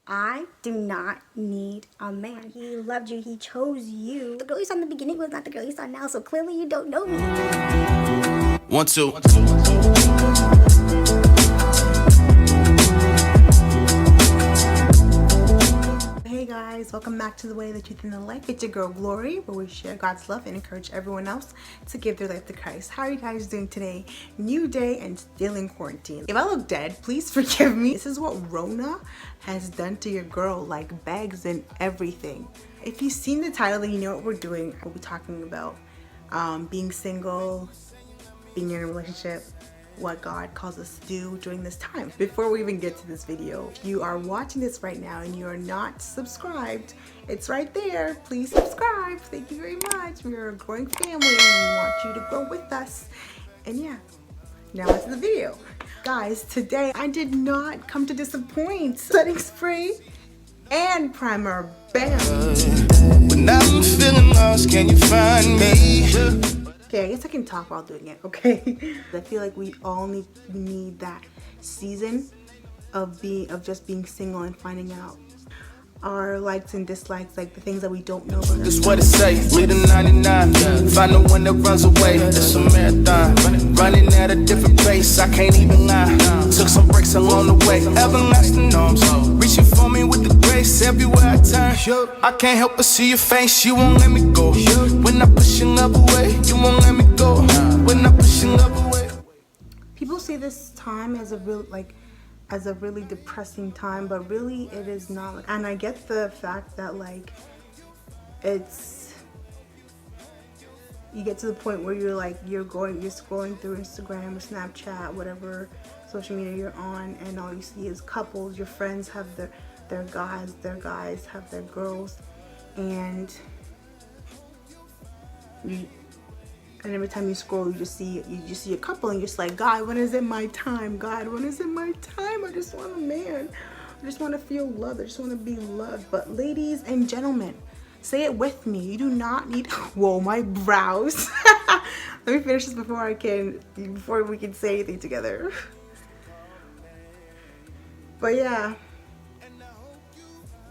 I do not need a man. He loved you. He chose you. The girl you saw in the beginning was not the girl you saw now, so clearly you don't know me. 1, 2. Hey guys, welcome back to The Way, the Truth, and the Life. It's your girl Glory, where we share God's love and encourage everyone else to give their life to Christ. How are you guys doing today? New day and still in quarantine. If I look dead, please forgive me. This is what Rona has done to your girl, like bags and everything. If you've seen the title, then you know what we're doing. We'll be talking about being single, being in a relationship, what God calls us to do during this time. Before we even get to this video, if you are watching this right now and you are not subscribed, it's right there. Please subscribe. Thank you very much. We are a growing family and we want you to grow with us. And yeah, now onto the video. Guys, today I did not come to disappoint. Setting spray and primer, bam. When I'm feeling lost, can you find me? Okay, I guess I can talk while doing it, okay? I feel like we all need that season of just being single and finding out our likes and dislikes, like the things that we don't know about ourselves. That's what it say, lead a 99, find the one that runs away. It's a marathon, running at a different pace, I can't even lie. Took some breaks along the way, everlasting arms reaching for me with the grace everywhere I turn. I can't help but see your face, you won't let me go. When I push your love away, you won't let me go. When I push your love away. People see this time as a really depressing time, but really it is not. And I get the fact that you get to the point where you're scrolling through Instagram or Snapchat, whatever social media you're on, and all you see is couples. Your friends have their guys have their girls, and every time you scroll, you just see a couple, and you're just like, God, when is it my time? God, when is it my time? I just want a man. I just want to feel loved. I just want to be loved. But ladies and gentlemen, say it with me. You do not need. Whoa, my brows. Let me finish this before we can say anything together. But yeah,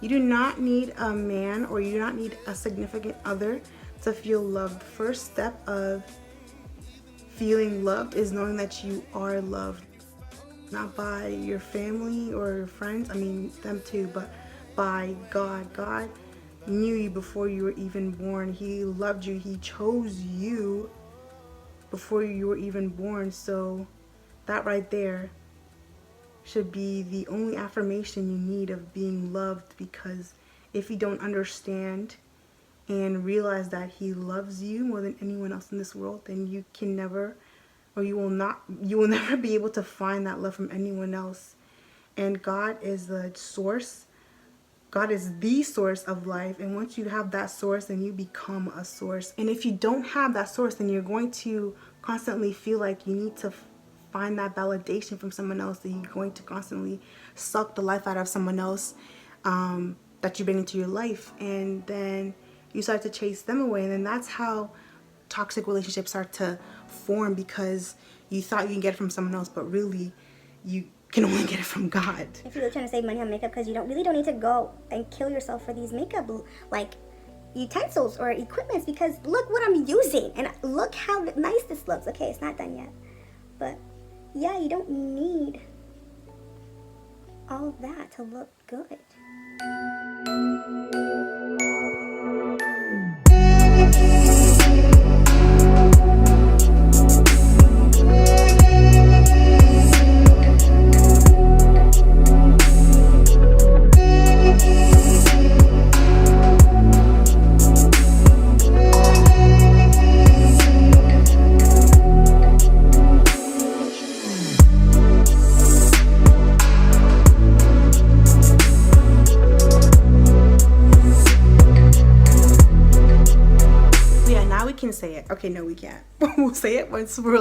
you do not need a man, or you do not need a significant other to feel loved. First step of feeling loved is knowing that you are loved, not by your family or your friends, I mean them too, but by God. God knew you before you were even born. He loved you. He chose you before you were even born. So that right there should be the only affirmation you need of being loved, because if you don't understand and realize that He loves you more than anyone else in this world, then you will never be able to find that love from anyone else. And God is the source. God is the source of life, and once you have that source, then you become a source. And if you don't have that source, then you're going to constantly feel like you need to find that validation from someone else, that you're going to constantly suck the life out of someone else that you bring into your life, and then you start to chase them away. And then that's how toxic relationships start to form, because you thought you can get it from someone else, but really you can only get it from God. If you're trying to save money on makeup, because you don't need to go and kill yourself for these makeup utensils or equipments, because look what I'm using and look how nice this looks. Okay, it's not done yet, but yeah, you don't need all of that to look good. Say it. Okay, no, we can't. We'll say it once we're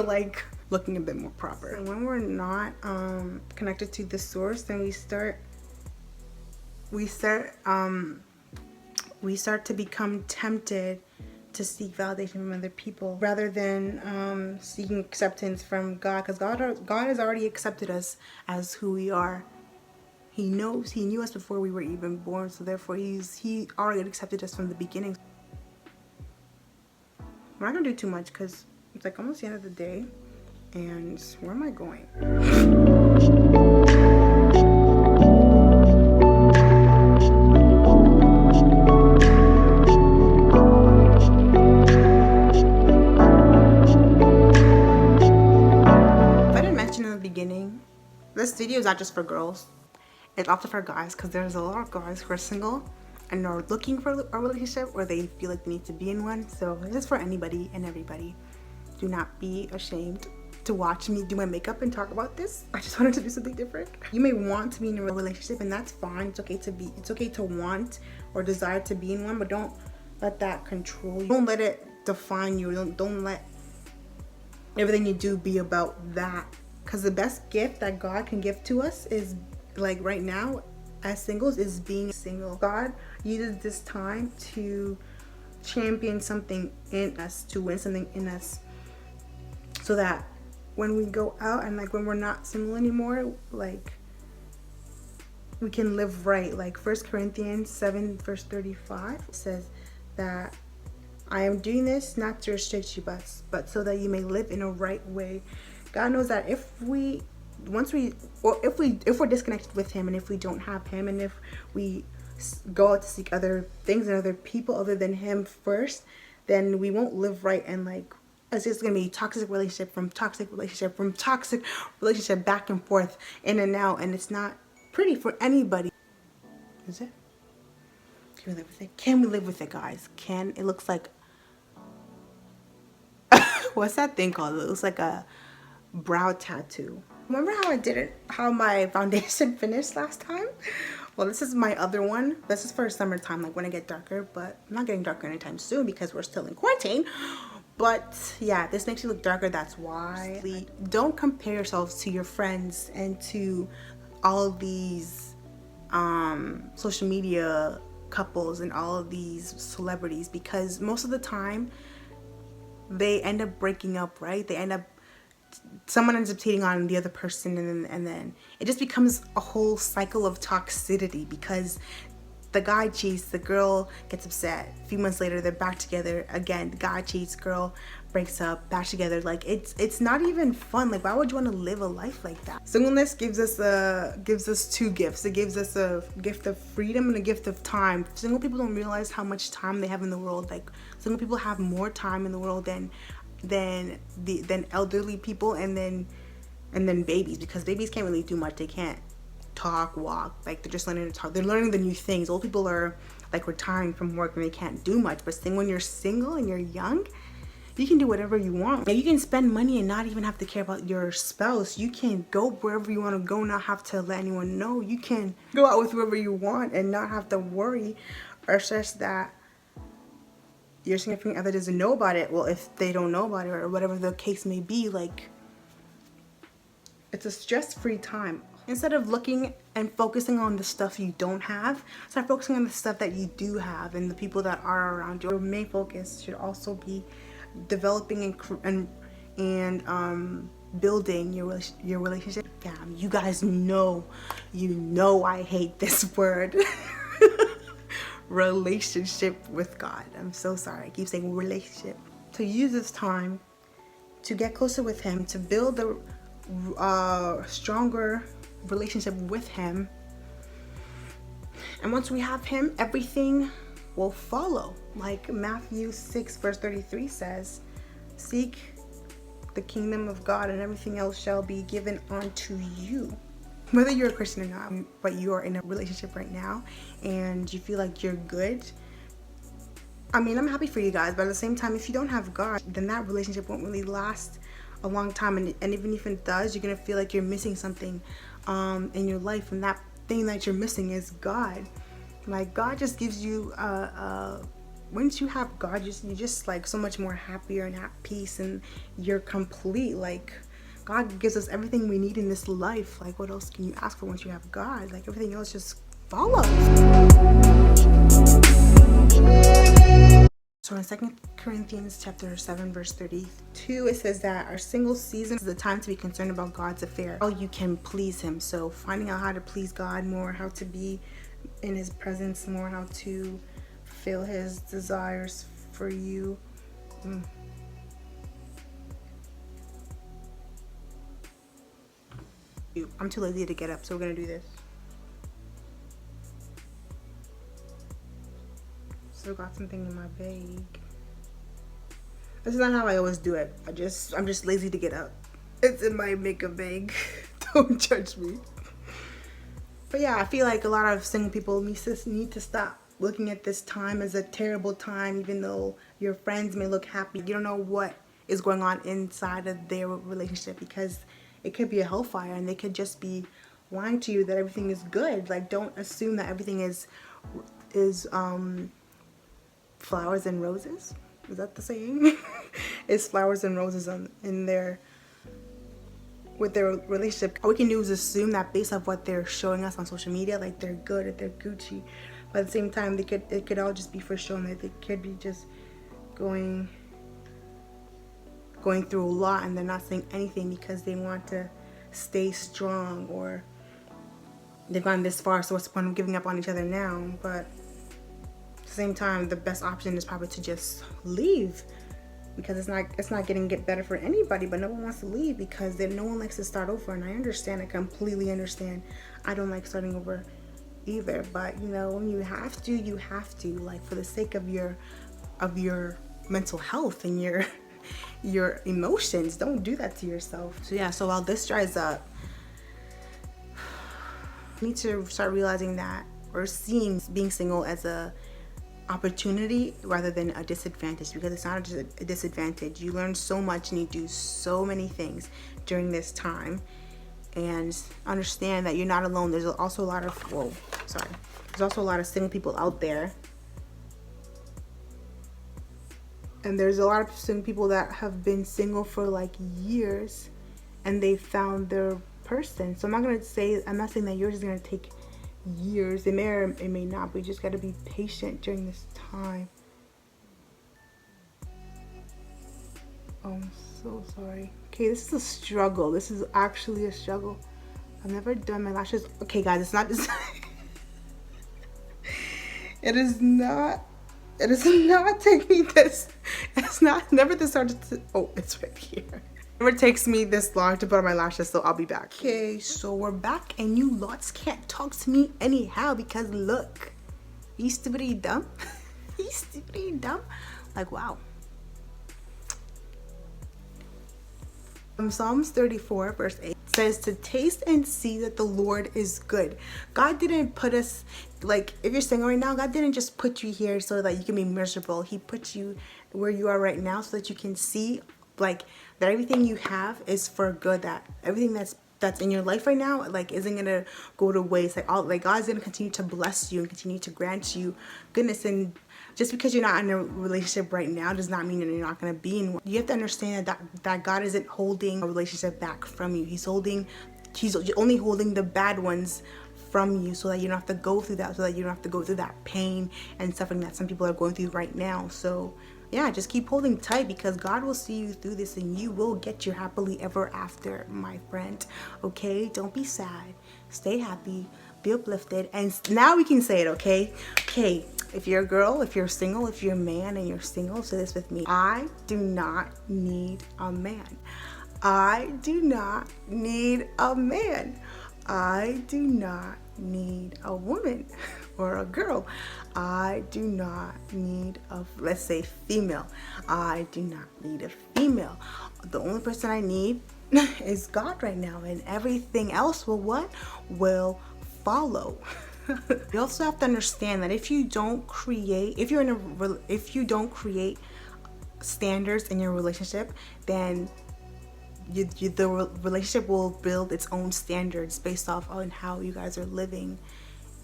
looking a bit more proper. And when we're not connected to the source, then we start to become tempted to seek validation from other people rather than seeking acceptance from God, because God has already accepted us as who we are. He knew us before we were even born, so therefore he already accepted us from the beginning. I'm not gonna do too much because it's like almost the end of the day, and where am I going? If I didn't mention in the beginning, this video is not just for girls. It's also for guys, because there's a lot of guys who are single and are looking for a relationship, or they feel like they need to be in one. So this is for anybody and everybody. Do not be ashamed to watch me do my makeup and talk about this. I just wanted to do something different. You may want to be in a relationship, and that's fine. It's okay to want or desire to be in one, but don't let that control you. Don't let it define you. Don't let everything you do be about that. Because the best gift that God can give to us is, like right now as singles, is being single. God uses this time to champion something in us, to win something in us, so that when we go out and like when we're not single anymore, like we can live right. Like 1 Corinthians 7 verse 35 says that I am doing this not to restrict you, but so that you may live in a right way. God knows that if we're disconnected with him, and if we don't have him, and if we go out to seek other things and other people other than him first, then we won't live right, and like it's just gonna be toxic relationship from toxic relationship from toxic relationship, back and forth, in and out, and it's not pretty for anybody. Is it? Can we live with it? Can we live with it, guys? It looks like what's that thing called? It looks like a brow tattoo. Remember how I did it, how my foundation finished last time? Well, this is my other one. This is for summertime, like when I get darker, but I'm not getting darker anytime soon because we're still in quarantine. But yeah, this makes you look darker, that's why. Don't compare yourselves to your friends and to all of these social media couples and all of these celebrities, because most of the time they end up breaking up, right? Someone ends up cheating on the other person, and then it just becomes a whole cycle of toxicity, because the guy cheats, the girl gets upset, a few months later they're back together again. The guy cheats, girl breaks up, back together. Like it's not even fun. Like, why would you want to live a life like that? Singleness gives us two gifts. It gives us a gift of freedom and a gift of time. Single people don't realize how much time they have in the world. Like, single people have more time in the world than elderly people, and then babies, because babies can't really do much. They can't talk, walk, like they're just learning to talk. They're learning the new things. Old people are like retiring from work and they can't do much. But when you're single and you're young, you can do whatever you want. And you can spend money and not even have to care about your spouse. You can go wherever you want to go, not have to let anyone know. You can go out with whoever you want and not have to worry or stress that your significant other doesn't know about it. Well, if they don't know about it, or whatever the case may be, like, it's a stress-free time. Instead of looking and focusing on the stuff you don't have, start focusing on the stuff that you do have and the people that are around you. Your main focus should also be developing and building your relationship. Damn, you guys know I hate this word. Relationship with God. I'm so sorry, I keep saying relationship. To use this time to get closer with him, to build a stronger relationship with him, and once we have him, everything will follow. Like Matthew 6 verse 33 says, seek the kingdom of God and everything else shall be given unto you. Whether you're a Christian or not, but you are in a relationship right now and you feel like you're good, I mean, I'm happy for you guys, but at the same time, if you don't have God, then that relationship won't really last a long time. And even if it does, you're gonna feel like you're missing something in your life, and that thing that you're missing is God. Like, God just gives you once you have God, you're just like so much more happier and at peace, and you're complete. Like, God gives us everything we need in this life. Like, what else can you ask for once you have God? Like, everything else just follows. So in 2 Corinthians chapter 7 verse 32, it says that our single season is the time to be concerned about God's affair, how you can please him. So finding out how to please God more, how to be in his presence more, how to fulfill his desires for you. I'm too lazy to get up, so we're gonna do this. Still got something in my bag. This is not how I always do it. I'm just lazy to get up. It's in my makeup bag. Don't judge me. But yeah, I feel like a lot of single people need to stop looking at this time as a terrible time, even though your friends may look happy. You don't know what is going on inside of their relationship, because it could be a hellfire and they could just be lying to you that everything is good. Like, don't assume that everything is flowers and roses. Is that the saying? It's flowers and roses with their relationship. All we can do is assume that based off what they're showing us on social media, like they're good, that they're Gucci. But at the same time, it could all just be for showing that they could be just going through a lot, and they're not saying anything because they want to stay strong, or they've gone this far, so what's the point of giving up on each other now? But at the same time, the best option is probably to just leave, because it's not getting better for anybody. But no one wants to leave because no one likes to start over, and I understand. I completely understand. I don't like starting over either, but you know, when you have to, you have to, like, for the sake of your mental health and your emotions. Don't do that to yourself. So yeah, so while this dries up, I need to start realizing that, or seeing being single as a opportunity rather than a disadvantage, because it's not just a disadvantage. You learn so much and you do so many things during this time, and understand that you're not alone. There's also a lot of there's also a lot of single people out there, and there's a lot of single people that have been single for like years and they found their person. So I'm not saying that yours is gonna take years. It may or it may not, but you just got to be patient during this time. Oh, I'm so sorry. Okay, this is a struggle. This is actually a struggle. I've never done my lashes. Okay, guys, it's not just it does not take me this. Never this hard to, oh, it's right here. It never takes me this long to put on my lashes, so I'll be back. Okay, so we're back, and you lots can't talk to me anyhow, because look, you stupidly dumb. You stupidly dumb. Like, wow. Psalms 34 verse 8 says to taste and see that the Lord is good. God didn't put us, like, if you're single right now, God didn't just put you here so that you can be miserable. He put you where you are right now so that you can see, like, that everything you have is for good, that everything that's in your life right now, like, isn't gonna go to waste. Like God's gonna continue to bless you and continue to grant you goodness. And just because you're not in a relationship right now does not mean that you're not gonna be in one. You have to understand that God isn't holding a relationship back from you. He's only holding the bad ones from you, so that you don't have to go through that, so that you don't have to go through that pain and suffering that some people are going through right now. So yeah, just keep holding tight, because God will see you through this and you will get your happily ever after, my friend. Okay, don't be sad, stay happy, be uplifted. And now we can say it. Okay, if you're a girl, if you're single, if you're a man and you're single, say this with me: I do not need a man. I do not need a man. I do not need a woman or a girl. I do not need let's say, female. I do not need a female. The only person I need is God right now, and everything else will follow. You also have to understand that if you don't create standards in your relationship, then the relationship will build its own standards based off on how you guys are living.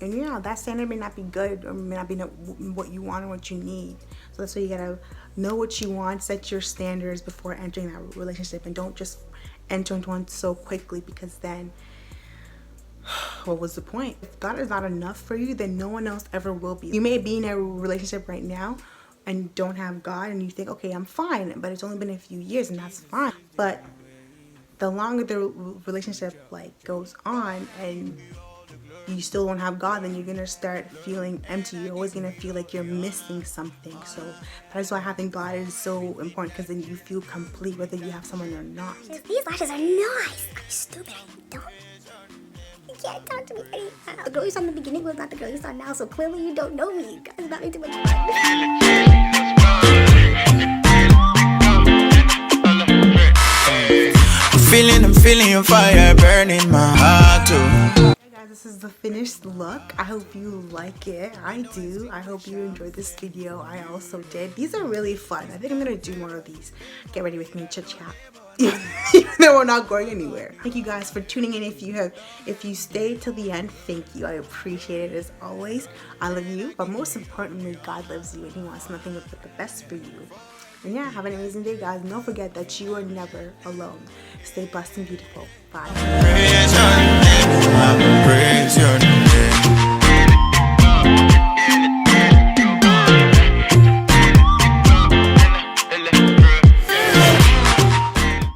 And yeah, that standard may not be good, or may not be what you want or what you need. So that's why you gotta know what you want, set your standards before entering that relationship, and don't just enter into one so quickly, because then what was the point? If God is not enough for you, then no one else ever will be. You may be in a relationship right now and don't have God, and you think, okay, I'm fine, but it's only been a few years, and that's fine. But the longer the relationship like goes on and you still don't have God, then you're gonna start feeling empty. You're always gonna feel like you're missing something. So that's why having God is so important, because then you feel complete whether you have someone or not. These lashes are nice. I'm stupid. I don't. You can't talk to me anyhow. The girl you saw in the beginning was not the girl you saw now, so clearly you don't know me. You guys are not me too much fun. I'm feeling your fire burning my heart too. Hey guys, this is the finished look. I hope you like it. I do. I hope you enjoyed this video. I also did. These are really fun. I think I'm gonna do more of these. Get ready with me, chit chat. Even though we're not going anywhere. Thank you guys for tuning in. If you stayed till the end, thank you. I appreciate it as always. I love you, but most importantly, God loves you and He wants nothing but the best for you. And yeah, have an amazing day, guys. And don't forget that you are never alone. Stay blessed and beautiful. Bye. Praise your name.